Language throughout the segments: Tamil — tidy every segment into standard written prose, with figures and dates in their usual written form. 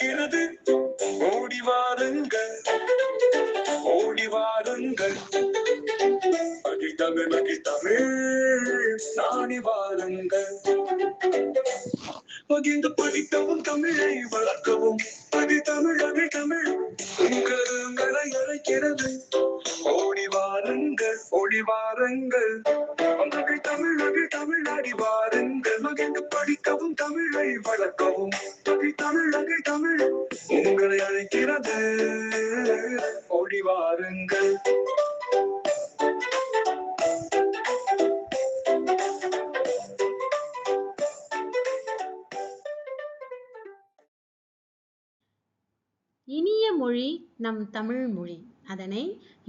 அழைக்கிறது. ஓடி வாருங்கள், ஓடி வாருங்கள். மகிழ்தமிழ் மகிழ்தமிழ் நாடி வாருங்கள். மகிழ்ந்து படிக்கவும் தமிழை வளர்க்கவும் தமிழ் தமிழ் உங்களை அழைக்கிறது. ஓடி வாருங்கள், ஓடி வாருங்கள். மகிழ் தமிழ் நாடி வாருங்கள். மகிழ்ந்து படிக்கவும் தமிழை வளர்க்கவும் தமிழ் உங்களை அழைக்கிறது. ஓடி வாருங்கள். இனிய மொழி நம் தமிழ் மொழி. அதனை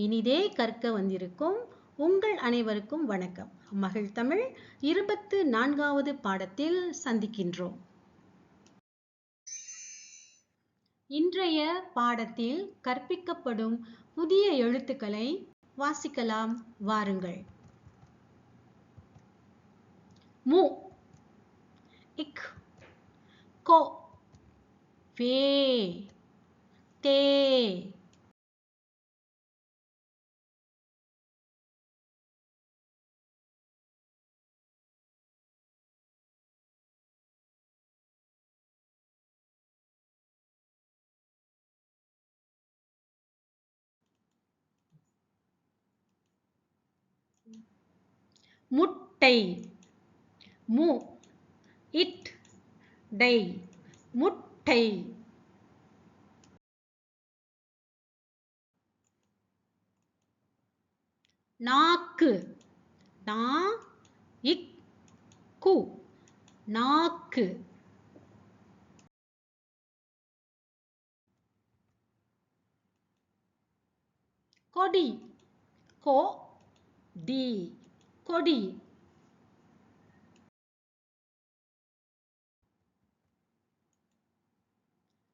இனிதே கற்க வந்திருக்கும் உங்கள் அனைவருக்கும் வணக்கம். மகிழ் தமிழ் 24வது பாடத்தில் சந்திக்கின்றோம். இன்றைய பாடத்தில் கற்பிக்கப்படும் புதிய எழுத்துக்களை வாசிக்கலாம் வாருங்கள். மு, இக், கோ, வே, தே, முட்டை, மு, இட், டை, முட்டை. நாக்கு, நா, இக், கு, நாக்கு. கொடி, கோ, டி, கொடி.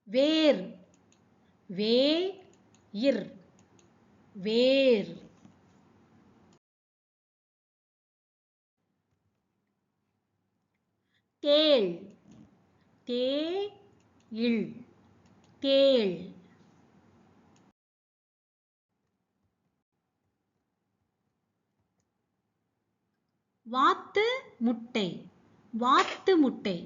வேர், வே, இர், வேர். தேள், தே, இல், தேள். வாத்து முட்டை, வாத்து முட்டை.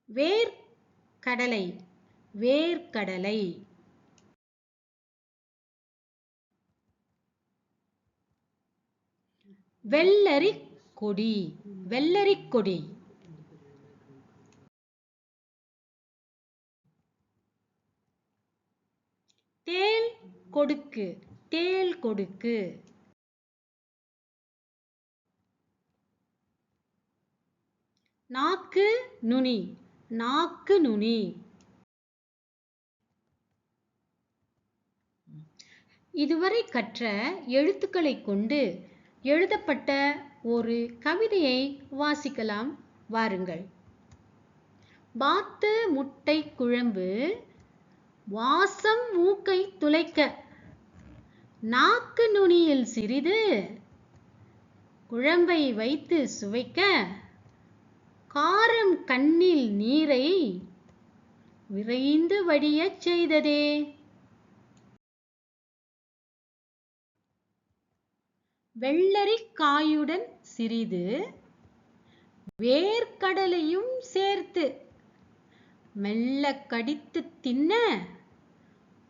வேர்க்கடலை, வேர்க்கடலை. வெள்ளரிக் கொடி, வெள்ளரிக் கொடி. தேள் கொடுக்கு, தேள் கொடுக்கு. நாக்கு நுனி, நாக்கு நுனி. இதுவரை கற்ற எழுத்துக்களை கொண்டு எழுதப்பட்ட ஒரு கவிதையை வாசிக்கலாம் வாருங்கள். வாத்து முட்டை குழம்பு வாசம் மூக்கை துளைக்க, நாக்கு நுனியில் சிறிது குழம்பை வைத்து சுவைக்க, காரம் கண்ணில் நீரை விரைந்து வடியச் செய்ததே. வெள்ளரிக்காயுடன் சிறிது வேர்க்கடலையும் சேர்த்து மெல்ல கடித்து தின்ன,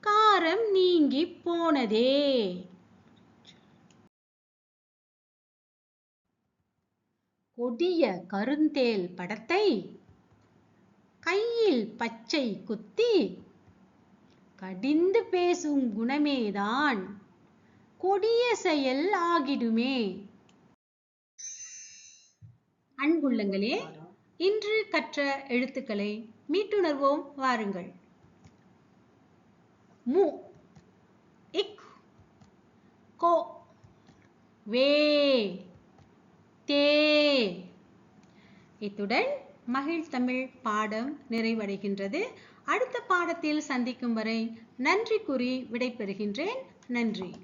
காரம் நீங்கி போனதே. கொடிய கருந்தேல் படத்தை கையில் பச்சை குத்தி கடிந்து பேசும் குணமேதான் கொடிய செயல் ஆகிடுமே. அன்புள்ளங்களே, இன்று கற்ற எழுத்துக்களை மீட்டுணர்வோம் வாருங்கள். மு இக் கோ வே தே. இத்துடன் மகிழ் தமிழ் பாடம் நிறைவடைகின்றது. அடுத்த பாடத்தில் சந்திக்கும் வரை நன்றி கூறி விடைபெறுகின்றேன். நன்றி.